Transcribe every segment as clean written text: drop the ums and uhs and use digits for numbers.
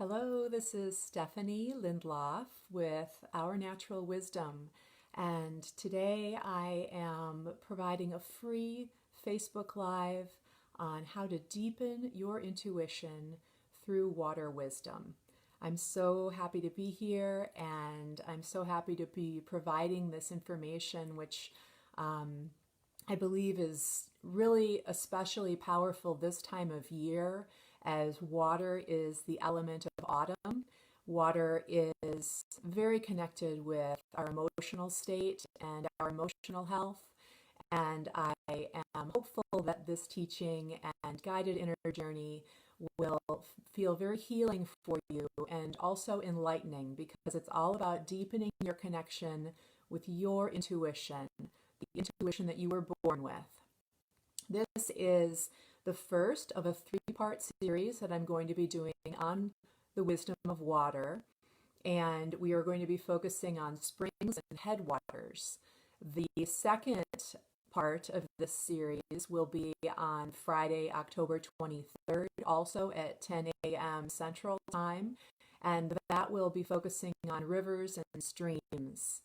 Hello, this is Stephanie Lindloff with Our Natural Wisdom, and today I am providing a free Facebook Live on how to deepen your intuition through water wisdom. I'm so happy to be here, and I'm so happy to be providing this information, which I believe is really especially powerful this time of year, as water is the element of autumn. Water is very connected with our emotional state and our emotional health. And I am hopeful that this teaching and guided inner journey will feel very healing for you and also enlightening, because it's all about deepening your connection with your intuition, the intuition that you were born with. This is the first of a three-part series that I'm going to be doing on the wisdom of water, and we are going to be focusing on springs and headwaters. The second part of this series will be on Friday, October 23rd, also at 10 a.m. Central Time, and that will be focusing on rivers and streams.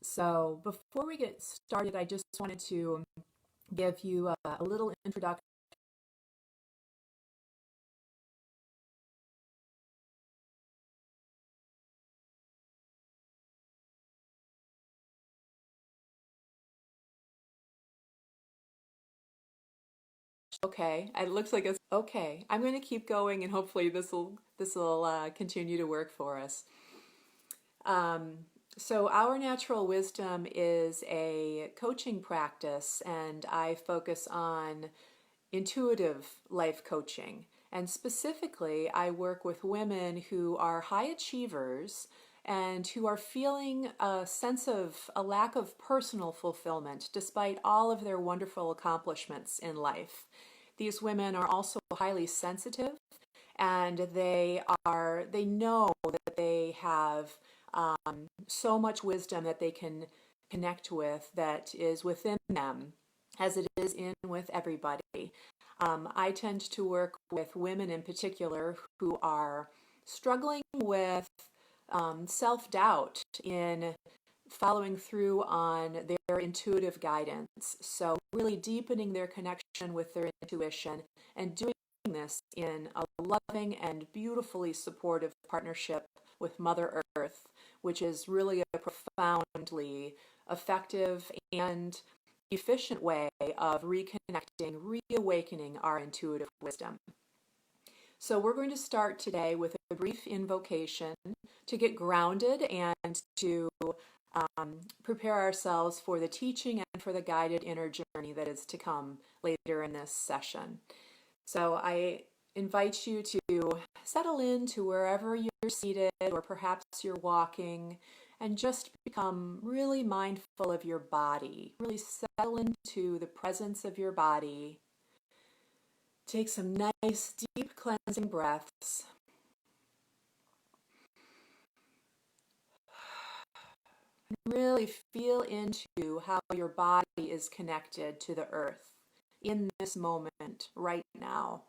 So before we get started, I just wanted to give you a little introduction. Okay, it looks like it's okay. I'm going to keep going, and hopefully this will continue to work for us. So Our Natural Wisdom is a coaching practice, and I focus on intuitive life coaching. And specifically, I work with women who are high achievers and who are feeling a sense of a lack of personal fulfillment despite all of their wonderful accomplishments in life. These women are also highly sensitive, and they know that they have so much wisdom that they can connect with, that is within them, as it is in with everybody. I tend to work with women in particular who are struggling with self-doubt in following through on their intuitive guidance. So really deepening their connection with their intuition and doing this in a loving and beautifully supportive partnership with Mother Earth, which is really a profoundly effective and efficient way of reconnecting, reawakening our intuitive wisdom. So we're going to start today with a brief invocation to get grounded and to prepare ourselves for the teaching and for the guided inner journey that is to come later in this session. So I invite you to settle into wherever you're seated, or perhaps you're walking, and just become really mindful of your body. Really settle into the presence of your body. Take some nice, deep cleansing breaths. Really feel into how your body is connected to the earth in this moment, right now.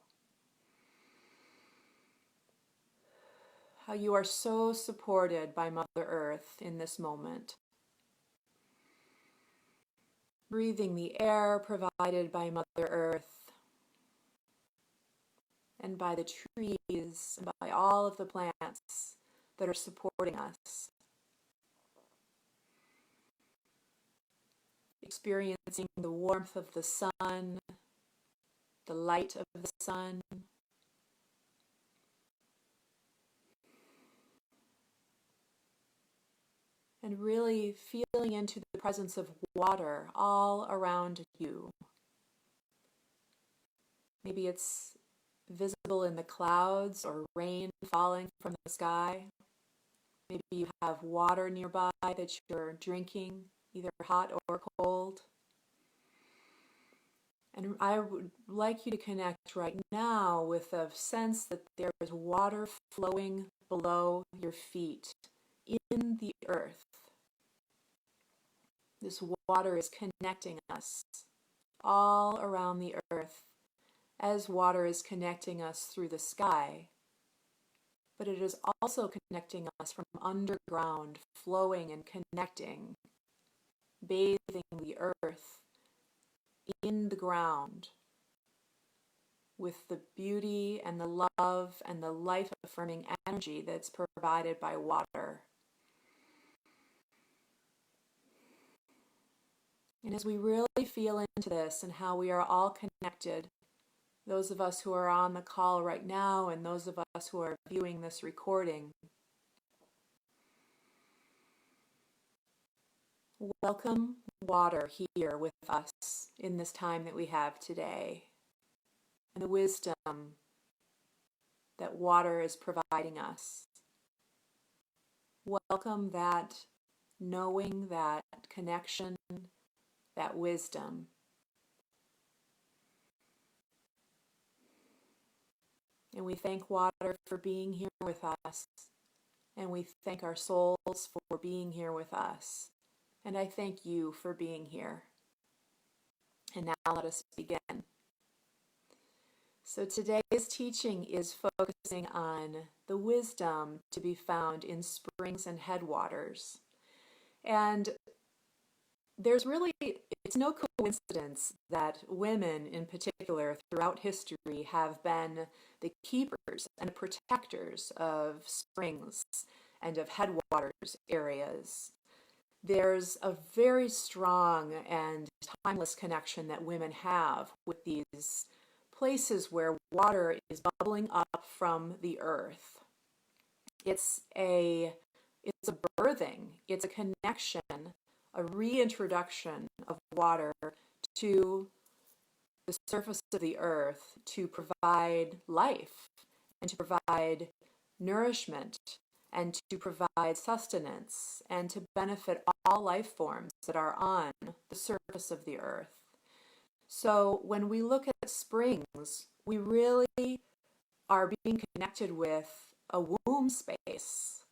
How you are so supported by Mother Earth in this moment. Breathing the air provided by Mother Earth and by the trees and by all of the plants that are supporting us. Experiencing the warmth of the sun, the light of the sun. And really feeling into the presence of water all around you. Maybe it's visible in the clouds or rain falling from the sky. Maybe you have water nearby that you're drinking, either hot or cold. And I would like you to connect right now with a sense that there is water flowing below your feet in the earth. This water is connecting us all around the earth, as water is connecting us through the sky. but it is also connecting us from underground, flowing and connecting, bathing the earth in the ground with the beauty and the love and the life-affirming energy that's provided by water. And as we really feel into this and how we are all connected, those of us who are on the call right now and those of us who are viewing this recording, welcome water here with us in this time that we have today, and the wisdom that water is providing us. Welcome that knowing, that connection, that wisdom. And we thank water for being here with us. And we thank our souls for being here with us. And I thank you for being here. And now let us begin. So today's teaching is focusing on the wisdom to be found in springs and headwaters. And it's no coincidence that women in particular throughout history have been the keepers and protectors of springs and of headwaters areas. There's a very strong and timeless connection that women have with these places where water is bubbling up from the earth. It's a birthing, it's a connection, a reintroduction of water to the surface of the earth to provide life and to provide nourishment and to provide sustenance and to benefit all life forms that are on the surface of the earth. So when we look at springs, we really are being connected with a womb space,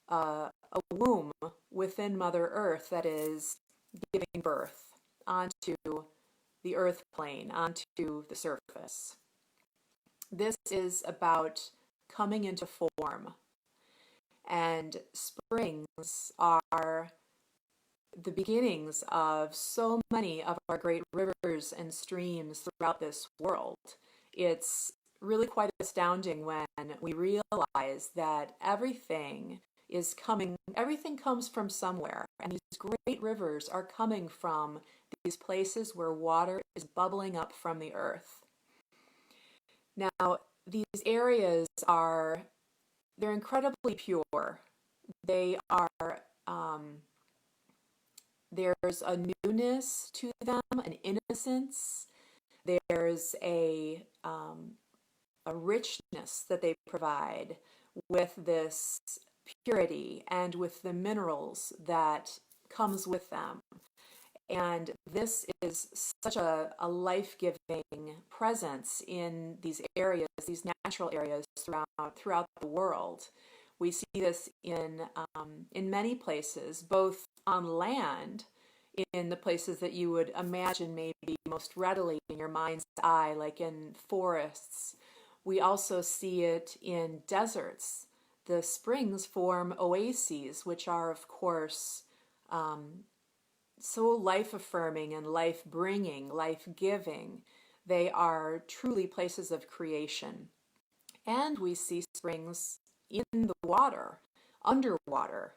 a womb within Mother Earth that is giving birth onto the earth plane, onto the surface. This is about coming into form. And springs are the beginnings of so many of our great rivers and streams throughout this world. It's really quite astounding when we realize that everything comes from somewhere, and these great rivers are coming from these places where water is bubbling up from the earth. Now, these areas they're incredibly pure. They are, there's a newness to them, an innocence. There's a richness that they provide with this purity and with the minerals that comes with them. And this is such a life-giving presence in these areas, these natural areas throughout the world. We see this in many places, both on land, in the places that you would imagine maybe most readily in your mind's eye, like in forests. We also see it in deserts. The springs form oases, which are, of course, so life-affirming and life-bringing, life-giving. They are truly places of creation. And we see springs in the water, underwater.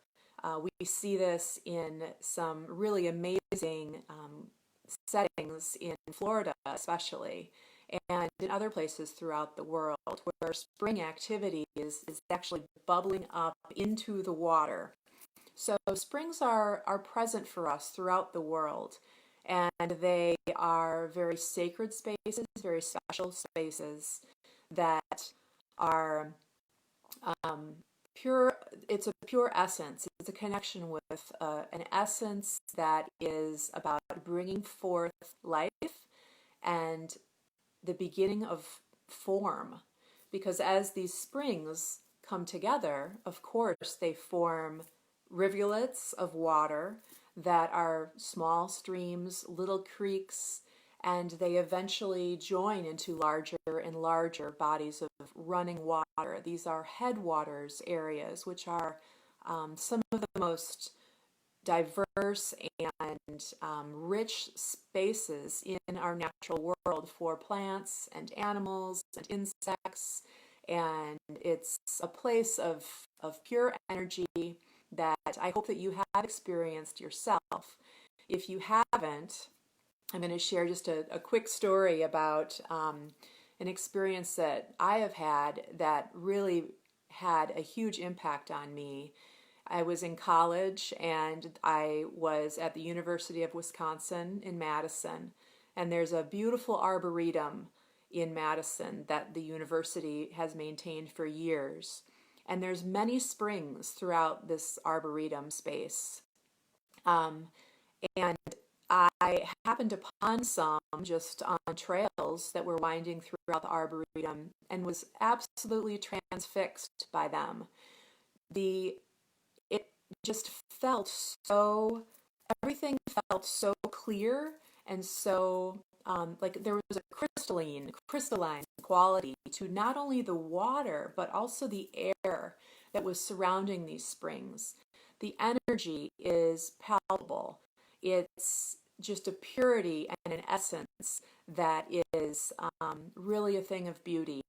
We see this in some really amazing settings in Florida especially, and in other places throughout the world where spring activity is actually bubbling up into the water. So springs are present for us throughout the world, and they are very sacred spaces, very special spaces that are pure. It's a pure essence. It's a connection with an essence that is about bringing forth life and the beginning of form. Because as these springs come together, of course, they form rivulets of water that are small streams, little creeks, and they eventually join into larger and larger bodies of running water water. These are headwaters areas, which are some of the most diverse and rich spaces in our natural world for plants and animals and insects. And it's a place of pure energy that I hope that you have experienced yourself. If you haven't, I'm going to share just a quick story about an experience that I have had that really had a huge impact on me. I was in college and I was at the University of Wisconsin in Madison, and there's a beautiful arboretum in Madison that the university has maintained for years. And there's many springs throughout this arboretum space. And I happened upon some just on trails that were winding throughout the arboretum and was absolutely transfixed by them. It just felt so, everything felt so clear and so like there was a crystalline quality to not only the water, but also the air that was surrounding these springs. The energy is palpable. It's just a purity and an essence that is really a thing of beauty.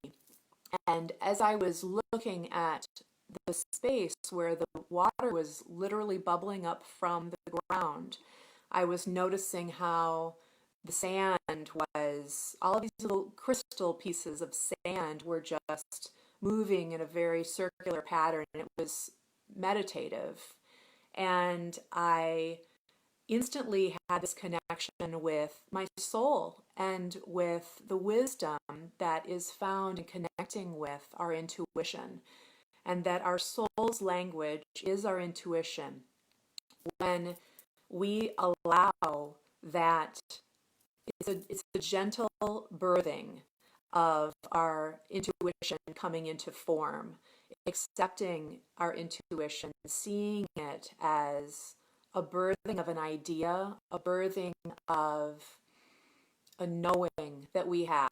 And as I was looking at the space where the water was literally bubbling up from the ground, I was noticing how the sand was, all of these little crystal pieces of sand were just moving in a very circular pattern. It was meditative. And I instantly had this connection with my soul and with the wisdom that is found in connecting with our intuition, and that our soul's language is our intuition. When we allow that, it's a gentle birthing of our intuition coming into form, accepting our intuition, seeing it as a birthing of an idea, a birthing of a knowing that we have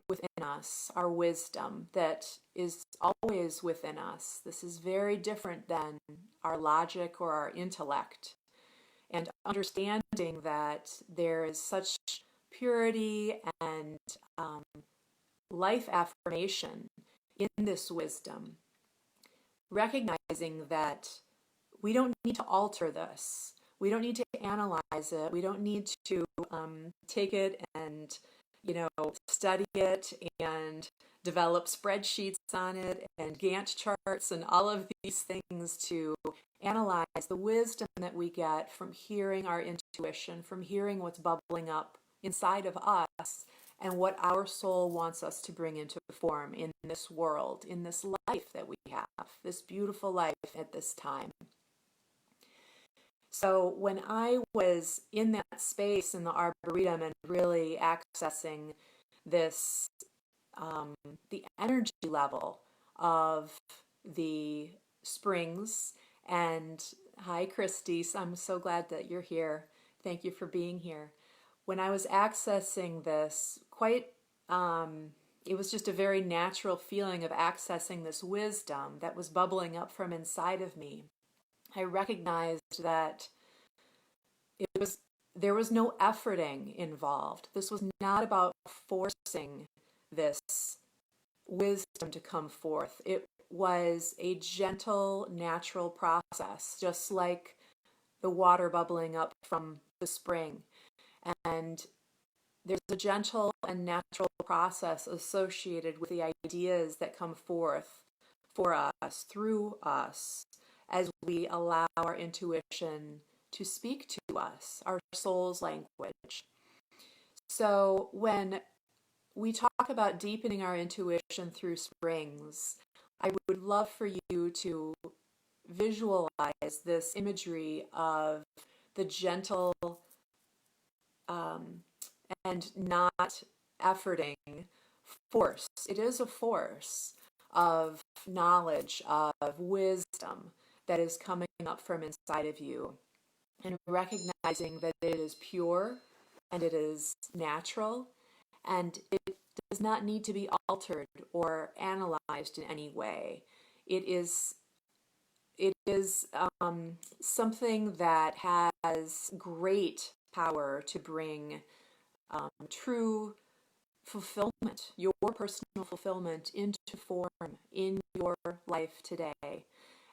within us, our wisdom that is always within us. This is very different than our logic or our intellect. And understanding that there is such purity and life affirmation in this wisdom, recognizing that we don't need to alter this. We don't need to analyze it. We don't need to take it and, study it and develop spreadsheets on it and Gantt charts and all of these things to analyze the wisdom that we get from hearing our intuition, from hearing what's bubbling up inside of us and what our soul wants us to bring into form in this world, in this life that we have, this beautiful life at this time. So when I was in that space in the Arboretum and really accessing this, the energy level of the springs, and hi Christy, I'm so glad that you're here. Thank you for being here. When I was accessing this, it was just a very natural feeling of accessing this wisdom that was bubbling up from inside of me. I recognized that there was no efforting involved. This was not about forcing this wisdom to come forth. It was a gentle, natural process, just like the water bubbling up from the spring. And there's a gentle and natural process associated with the ideas that come forth for us, through us, as we allow our intuition to speak to us, our soul's language. So when we talk about deepening our intuition through springs, I would love for you to visualize this imagery of the gentle and not efforting force. It is a force of knowledge, of wisdom that is coming up from inside of you, and recognizing that it is pure and it is natural, and does not need to be altered or analyzed in any way. It is something that has great power to bring true fulfillment, your personal fulfillment, into form in your life today.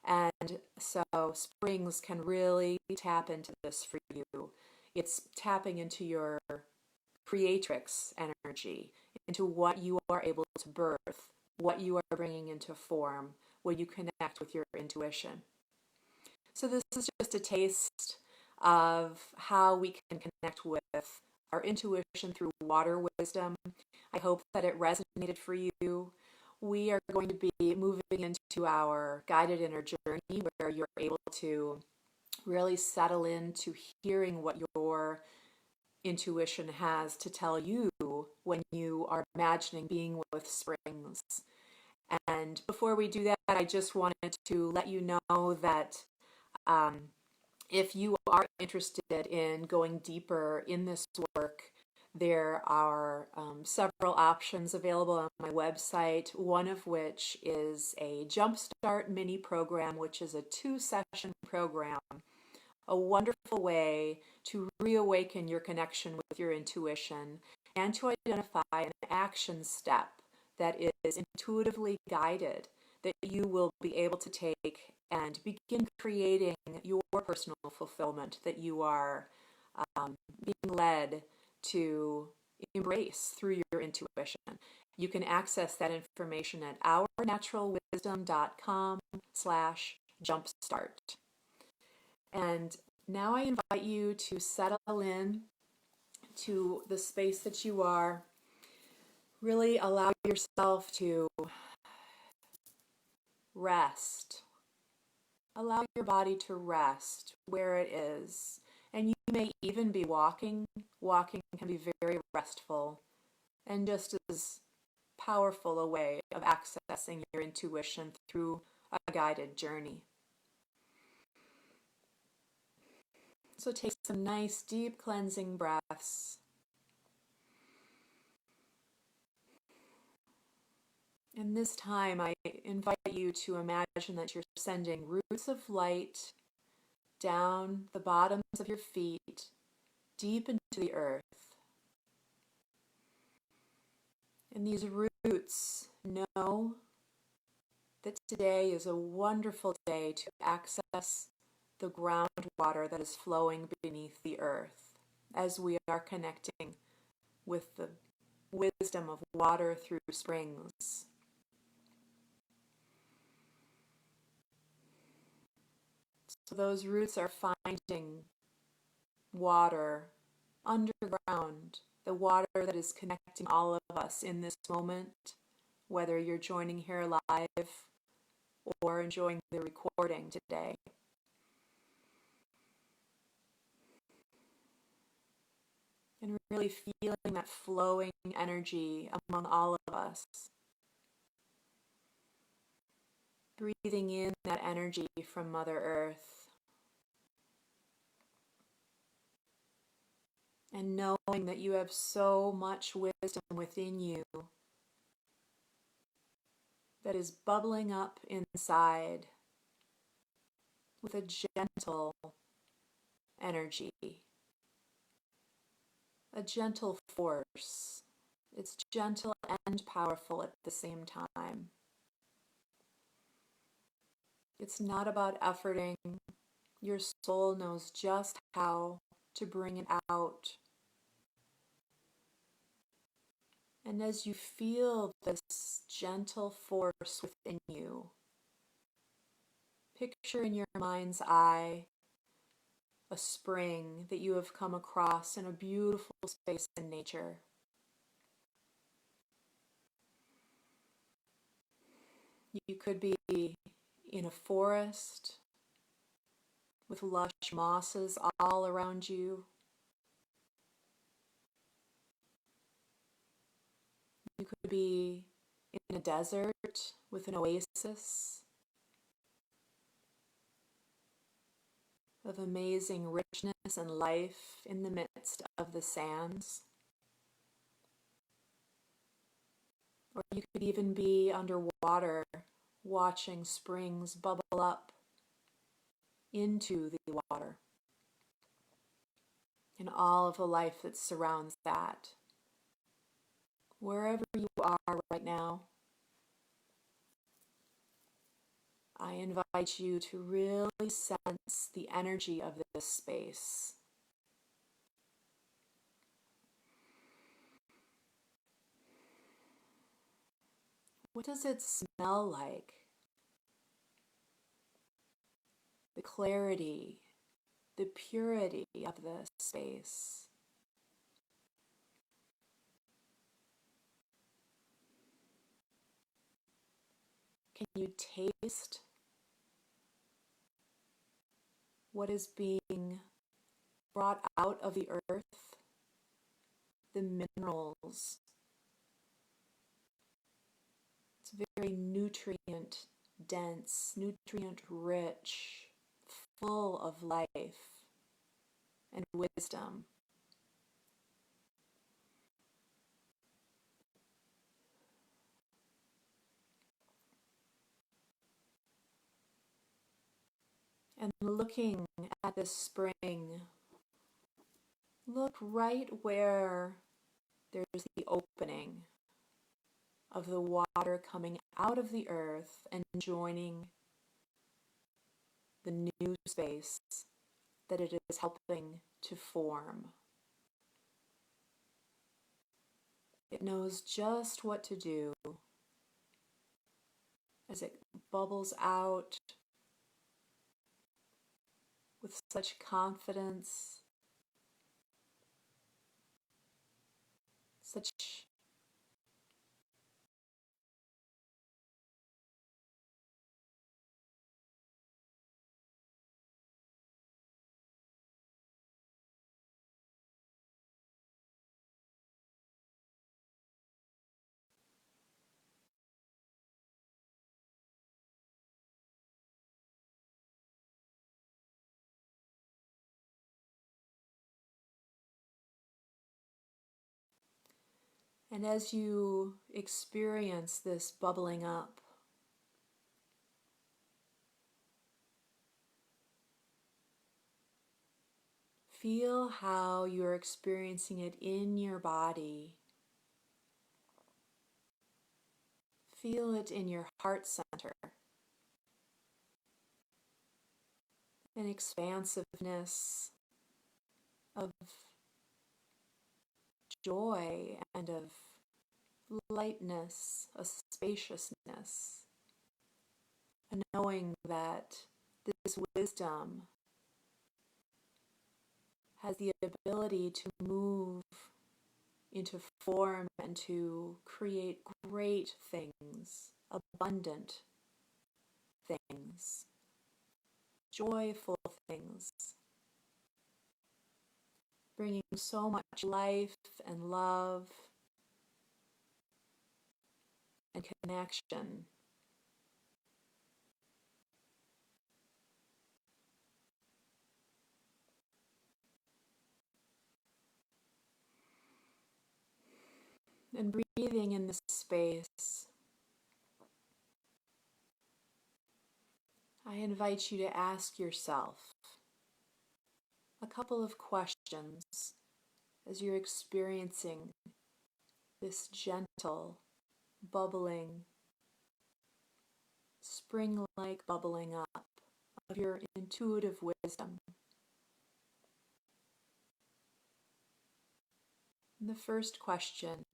And so springs can really tap into this for you. It's tapping into your creatrix energy, into what you are able to birth, what you are bringing into form, when you connect with your intuition. So this is just a taste of how we can connect with our intuition through water wisdom. I hope that it resonated for you. We are going to be moving into our guided inner journey where you're able to really settle into hearing what your intuition has to tell you when you are imagining being with springs. And before we do that, I just wanted to let you know that if you are interested in going deeper in this work, there are several options available on my website, one of which is a Jumpstart mini program, which is a 2-session program, a wonderful way to reawaken your connection with your intuition and to identify an action step that is intuitively guided that you will be able to take and begin creating your personal fulfillment that you are being led to embrace through your intuition. You can access that information at ournaturalwisdom.com/jumpstart. And now I invite you to settle in to the space that you are. Really allow yourself to rest. Allow your body to rest where it is. And you may even be walking. Walking can be very restful and just as powerful a way of accessing your intuition through a guided journey. So take some nice, deep cleansing breaths. And this time I invite you to imagine that you're sending roots of light down the bottoms of your feet, deep into the earth. And these roots know that today is a wonderful day to access the groundwater that is flowing beneath the earth as we are connecting with the wisdom of water through springs. So those roots are finding water underground, the water that is connecting all of us in this moment, whether you're joining here live or enjoying the recording today. And really feeling that flowing energy among all of us. Breathing in that energy from Mother Earth. And knowing that you have so much wisdom within you that is bubbling up inside with a gentle energy, a gentle force. It's gentle and powerful at the same time. It's not about efforting. Your soul knows just how to bring it out. And as you feel this gentle force within you, picture in your mind's eye a spring that you have come across in a beautiful space in nature. You could be in a forest with lush mosses all around you. You could be in a desert with an oasis of amazing richness and life in the midst of the sands. Or you could even be underwater watching springs bubble up into the water and all of the life that surrounds that. Wherever you are right now, I invite you to really sense the energy of this space. What does it smell like? The clarity, the purity of this space. Can you taste what is being brought out of the earth? The minerals. It's very nutrient dense, nutrient rich, full of life and wisdom. And looking at this spring, look right where there's the opening of the water coming out of the earth and joining the new space that it is helping to form. It knows just what to do as it bubbles out with such confidence, such and as you experience this bubbling up, feel how you're experiencing it in your body. Feel it in your heart center. An expansiveness of joy and of lightness, a spaciousness, a knowing that this wisdom has the ability to move into form and to create great things, abundant things, joyful things, bringing so much life and love and connection. And breathing in this space, I invite you to ask yourself a couple of questions as you're experiencing this gentle, bubbling, spring-like bubbling up of your intuitive wisdom. And the first question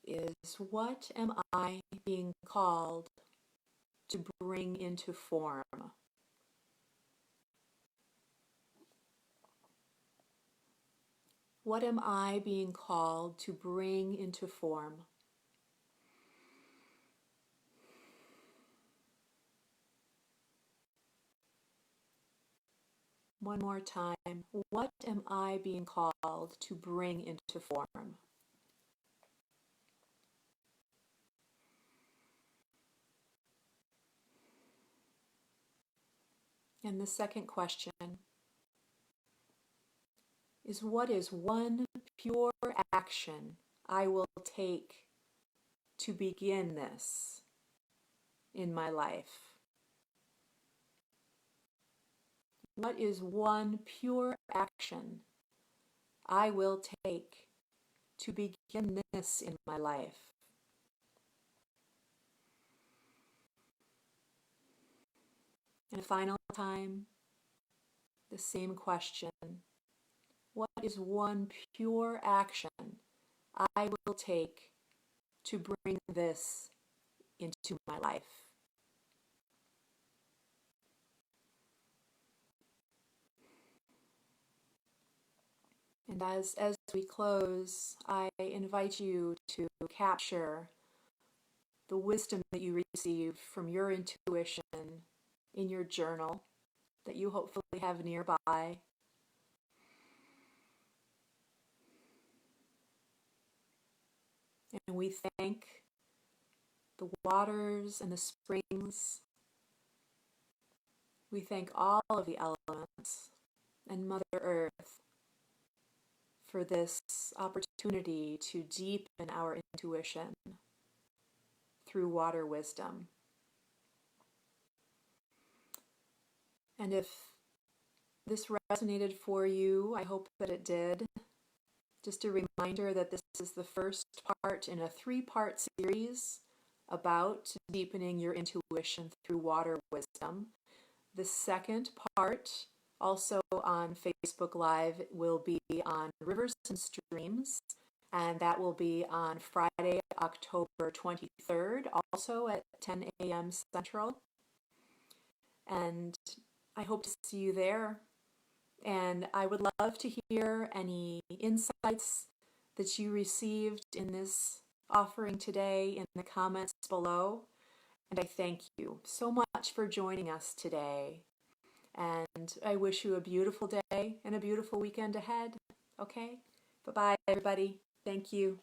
is, what am I being called to bring into form? What am I being called to bring into form? One more time. What am I being called to bring into form? And the second question is, what is one pure action I will take to begin this in my life? What is one pure action I will take to begin this in my life? And a final time, the same question. What is one pure action I will take to bring this into my life? And as we close, I invite you to capture the wisdom that you received from your intuition in your journal that you hopefully have nearby. And we thank the waters and the springs. We thank all of the elements and Mother Earth for this opportunity to deepen our intuition through water wisdom. And if this resonated for you, I hope that it did. Just a reminder that this is the first part in a 3-part series about deepening your intuition through water wisdom. The second part, also on Facebook Live, will be on rivers and streams, and that will be on Friday, October 23rd, also at 10 a.m. Central. And I hope to see you there. And I would love to hear any insights that you received in this offering today in the comments below. And I thank you so much for joining us today. And I wish you a beautiful day and a beautiful weekend ahead. Okay? Bye-bye, everybody. Thank you.